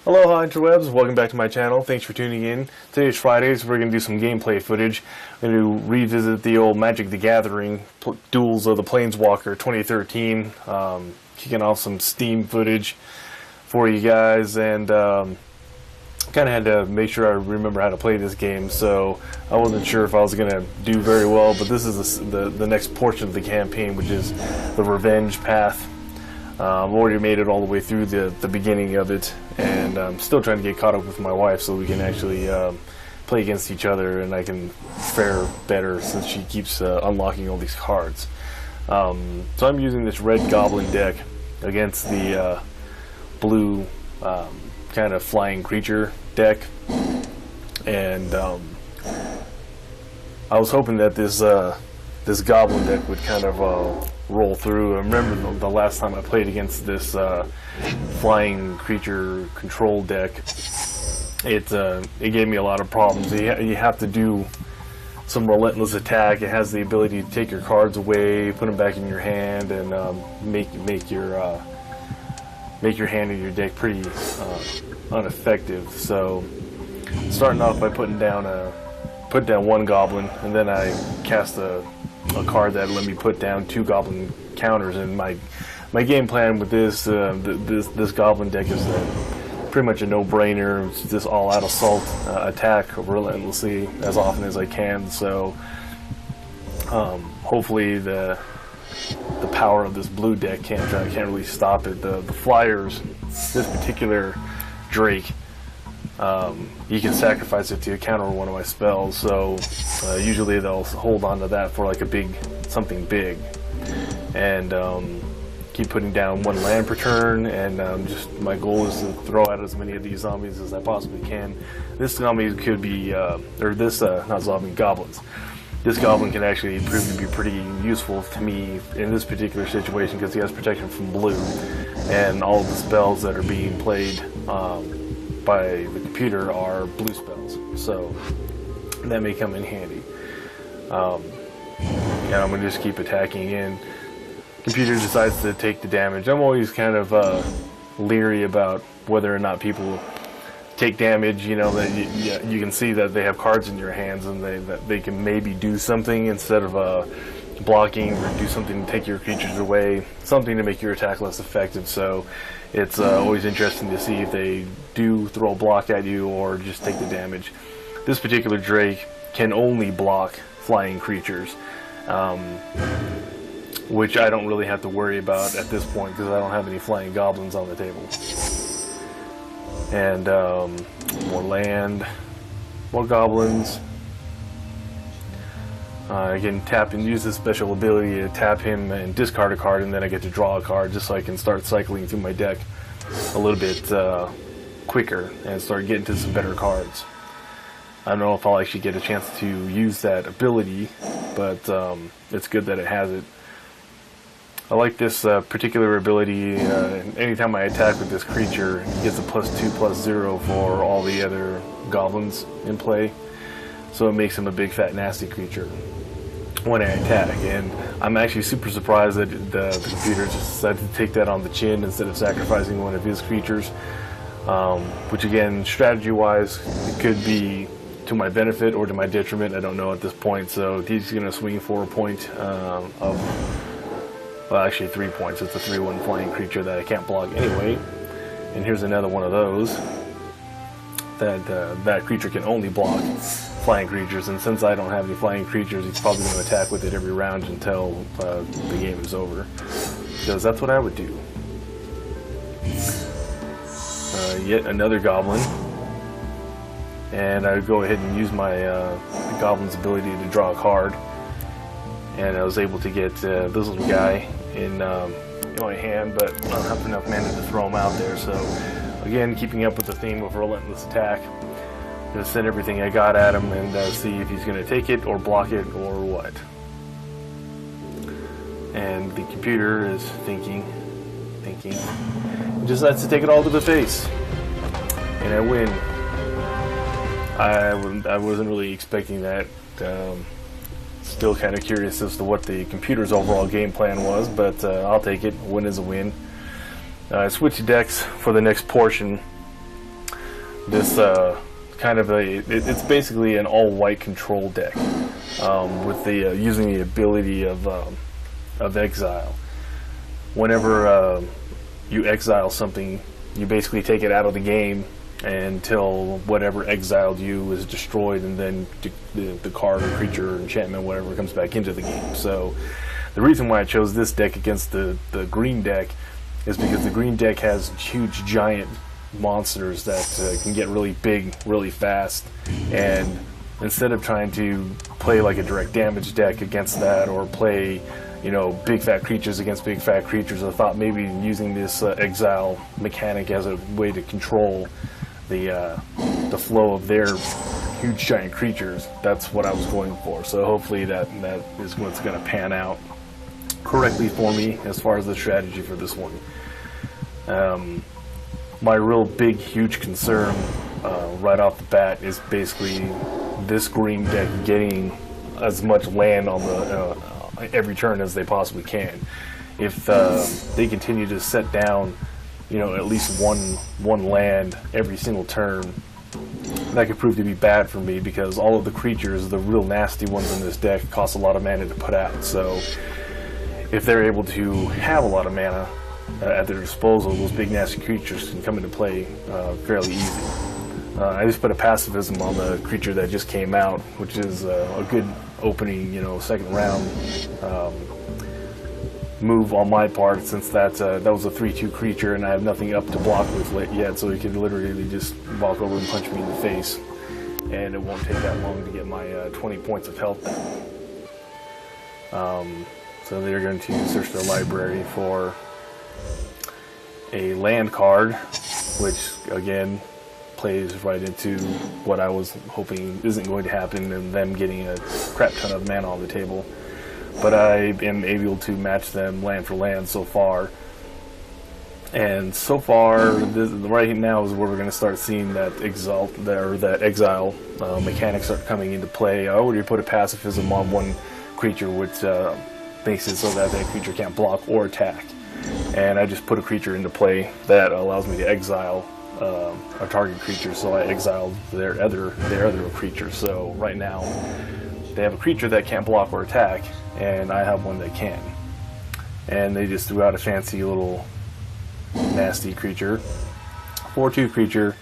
Aloha interwebs, welcome back to my channel. Thanks for tuning in. Today's Friday, so we're going to do some gameplay footage. We're going to revisit the old Magic the Gathering Duels of the Planeswalker 2013. Kicking off some Steam footage for you guys, and kind of had to make sure I remember how to play this game, so I wasn't sure if I was going to do very well, but this is the next portion of the campaign, which is the Revenge Path. I've already made it all the way through the beginning of it, and I'm still trying to get caught up with my wife so we can actually play against each other, and I can fare better since she keeps unlocking all these cards. So I'm using this red goblin deck against the blue kind of flying creature deck, and I was hoping that this goblin deck would kind of roll through. I remember the last time I played against this flying creature control deck, it gave me a lot of problems. You have to do some relentless attack. It has the ability to take your cards away, put them back in your hand, and make your hand and your deck pretty ineffective. So starting off by put down one goblin, and then I cast a card that let me put down 2 goblin counters. And my game plan with this goblin deck is pretty much a no-brainer. It's just all-out assault, attack relentlessly as often as I can. So hopefully the power of this blue deck can't really stop it. The flyers, this particular Drake, you can sacrifice it to counter one of my spells, so usually they'll hold on to that for like something big, and keep putting down 1 land per turn, and just my goal is to throw out as many of these zombies as I possibly can. This zombie could be, not zombie, goblins. This goblin can actually prove to be pretty useful to me in this particular situation because he has protection from blue, and all of the spells that are being played by the computer are blue spells, so that may come in handy. And I'm going to just keep attacking, and computer decides to take the damage. I'm always kind of leery about whether or not people take damage. You know, that you can see that they have cards in your hands, and that they can maybe do something instead of blocking, or do something to take your creatures away, something to make your attack less effective. So it's always interesting to see if they do throw a block at you or just take the damage. This particular Drake can only block flying creatures, which I don't really have to worry about at this point because I don't have any flying goblins on the table. And more land, more goblins. I can tap and use this special ability to tap him and discard a card, and then I get to draw a card just so I can start cycling through my deck a little bit quicker and start getting to some better cards. I don't know if I'll actually get a chance to use that ability, but it's good that it has it. I like this particular ability. Anytime I attack with this creature, it gets a +2/+0 for all the other goblins in play. So it makes him a big fat nasty creature when I attack, and I'm actually super surprised that the computer just decided to take that on the chin instead of sacrificing one of his creatures, which again, strategy wise, it could be to my benefit or to my detriment. I don't know at this point. So he's going to swing for a point well, actually 3 points. It's a 3/1 flying creature that I can't block anyway, and here's another one of those that creature can only block flying creatures, and since I don't have any flying creatures, he's probably going to attack with it every round until the game is over, because that's what I would do. Yet another goblin, and I would go ahead and use my goblin's ability to draw a card, and I was able to get this little guy in my hand, but I don't have enough mana to throw him out there. So again, keeping up with the theme of relentless attack, I'm going to send everything I got at him and see if he's going to take it or block it or what. And the computer is thinking, and decides to take it all to the face, and I win. I wasn't really expecting that. Still kind of curious as to what the computer's overall game plan was, but I'll take it. A win is a win. I switched decks for the next portion, this kind of it's basically an all-white control deck with the using the ability of exile. Whenever you exile something, you basically take it out of the game until whatever exiled you is destroyed, and then the card or creature or enchantment, whatever, comes back into the game. So the reason why I chose this deck against the green deck is because the green deck has huge giant monsters that can get really big really fast, and instead of trying to play like a direct damage deck against that, or play, you know, big fat creatures against big fat creatures, I thought maybe using this exile mechanic as a way to control the flow of their huge giant creatures. That's what I was going for. So hopefully that is what's going to pan out correctly for me as far as the strategy for this one. My real big huge concern right off the bat is basically this green deck getting as much land on the every turn as they possibly can. If they continue to set down, you know, at least one land every single turn, that could prove to be bad for me, because all of the creatures, the real nasty ones in this deck, cost a lot of mana to put out. So if they're able to have a lot of mana at their disposal, those big nasty creatures can come into play fairly easy. I just put a pacifism on the creature that just came out, which is a good opening, you know, second round move on my part, since that was a 3/2 creature and I have nothing up to block with yet, so he could literally just walk over and punch me in the face, and it won't take that long to get my 20 points of health down. So they're going to search their library for a land card, which again plays right into what I was hoping isn't going to happen, and them getting a crap ton of mana on the table. But I am able to match them land for land so far. And so far, right now is where we're going to start seeing that exile mechanics start coming into play. I already put a pacifism on one creature, which makes it so that that creature can't block or attack. And I just put a creature into play that allows me to exile a target creature, so I exiled their other creature. So right now, they have a creature that can't block or attack, and I have one that can. And they just threw out a fancy little nasty creature, 4/2 creature,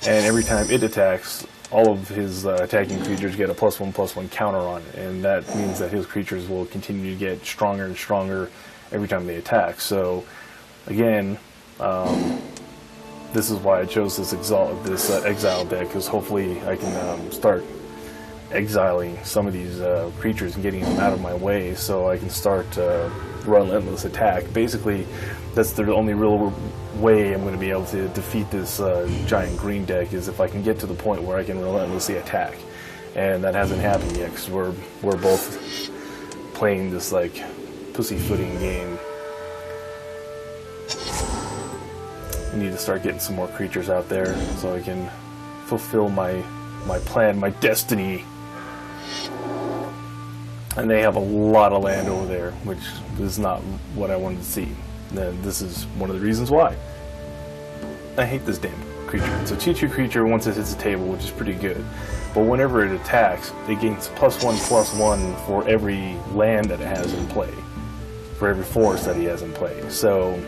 and every time it attacks, all of his attacking creatures get a +1/+1 counter on it, and that means that his creatures will continue to get stronger and stronger every time they attack. So again, this is why I chose this exile deck, because hopefully I can start exiling some of these creatures and getting them out of my way, so I can start relentless attack. Basically, that's the only real way I'm going to be able to defeat this giant green deck, is if I can get to the point where I can relentlessly attack. And that hasn't happened yet, because we're both playing this like pussyfooting game. I need to start getting some more creatures out there so I can fulfill my plan, my destiny. And they have a lot of land over there, which is not what I wanted to see. And this is one of the reasons why. I hate this damn creature. It's a 2/2 creature once it hits the table, which is pretty good. But whenever it attacks, it gains +1/+1 for every land that it has in play, for every forest that he has in play. So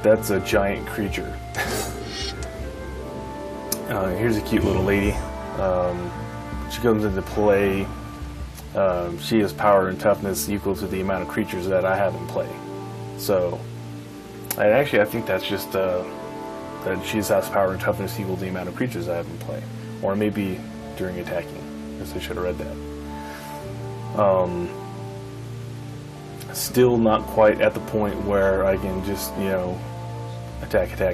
that's a giant creature. Here's a cute little lady. She comes into play. She has power and toughness equal to the amount of creatures that I have in play. So, and actually I think that's just that she has power and toughness equal to the amount of creatures I have in play. Or maybe during attacking. I guess I should have read that. Still not quite at the point where I can just, you know, attack. I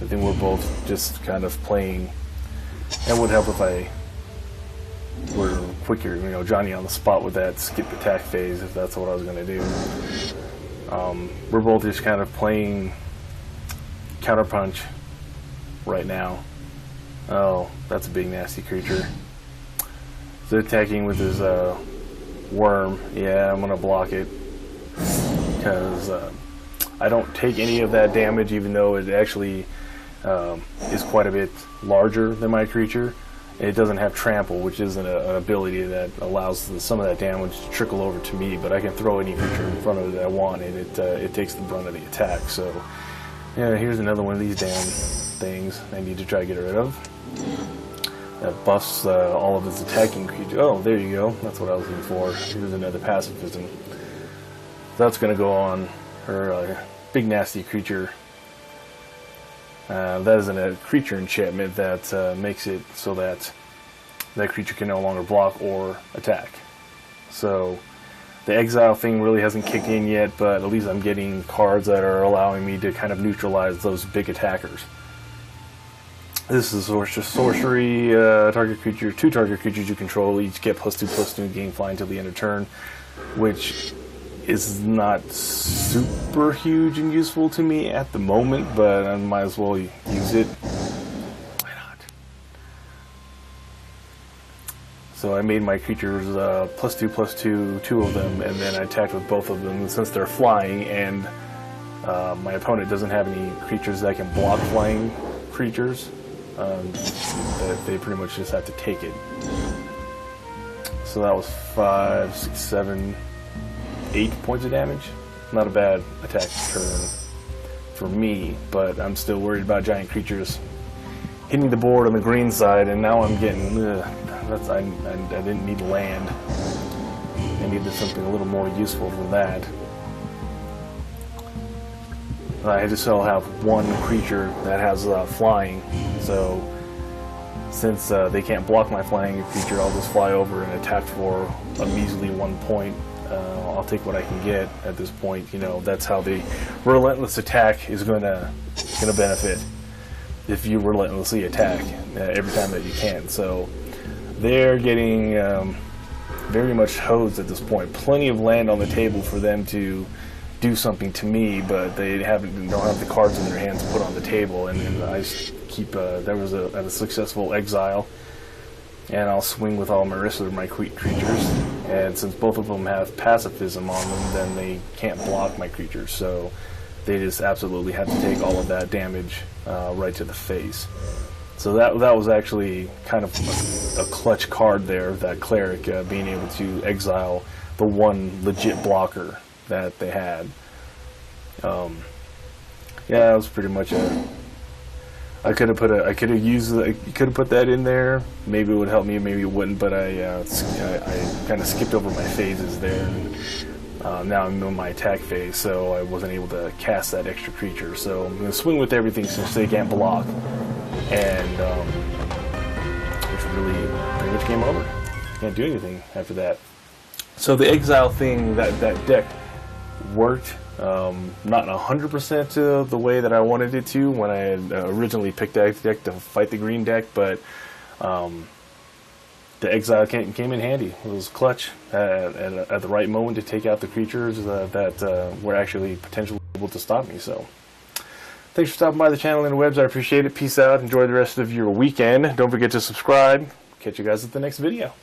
think we're both just kind of playing. It would help if I were quicker, you know, Johnny on the spot with that skip attack phase, if that's what I was going to do. We're both just kind of playing counterpunch right now. Oh, that's a big nasty creature. So attacking with his worm. Yeah, I'm going to block it, because I don't take any of that damage, even though it actually is quite a bit larger than my creature. It doesn't have trample, which is an ability that allows some of that damage to trickle over to me, but I can throw any creature in front of it that I want, and it takes the brunt of the attack. So, yeah, here's another one of these damn things I need to try to get rid of. That buffs all of its attacking creatures. Oh, there you go. That's what I was looking for. Here's another pacifism. That's going to go on her big nasty creature. That is a creature enchantment that makes it so that that creature can no longer block or attack. So the exile thing really hasn't kicked in yet, but at least I'm getting cards that are allowing me to kind of neutralize those big attackers. This is sorcery. Two target creatures you control each get +2/+2 and gain flying until the end of turn, which is not super huge and useful to me at the moment, but I might as well use it. Why not? So I made my creatures +2/+2, two of them, and then I attacked with both of them since they're flying, and my opponent doesn't have any creatures that can block flying creatures. They pretty much just have to take it. So that was 5, 6, 7, 8 points of damage. Not a bad attack turn for me, but I'm still worried about giant creatures hitting the board on the green side, and now I'm getting I didn't need land. I needed something a little more useful than that. I just still have one creature that has flying, so since they can't block my flying creature, I'll just fly over and attack for a measly 1 point. I'll take what I can get at this point. You know, that's how the relentless attack is gonna benefit, if you relentlessly attack every time that you can. So they're getting very much hosed at this point. Plenty of land on the table for them to do something to me, but they don't have the cards in their hands to put on the table. And then I just keep there was a successful exile, and I'll swing with all my rest of my creatures. And since both of them have pacifism on them, then they can't block my creatures, so they just absolutely have to take all of that damage right to the face. So that was actually kind of a clutch card there, that cleric being able to exile the one legit blocker that they had. Yeah, that was pretty much it. I could have put that in there. Maybe it would help me, maybe it wouldn't. But I kind of skipped over my phases there, and now I'm in my attack phase, so I wasn't able to cast that extra creature. So I'm gonna swing with everything since they can't block, and it's really pretty much game over. Can't do anything after that. So the exile thing, that deck worked. Not 100% the way that I wanted it to when I had originally picked that deck to fight the green deck, but the exile came in handy. It was clutch at the right moment to take out the creatures that were actually potentially able to stop me. So thanks for stopping by the channel and the webs. I appreciate it. Peace out. Enjoy the rest of your weekend. Don't forget to subscribe. Catch you guys at the next video.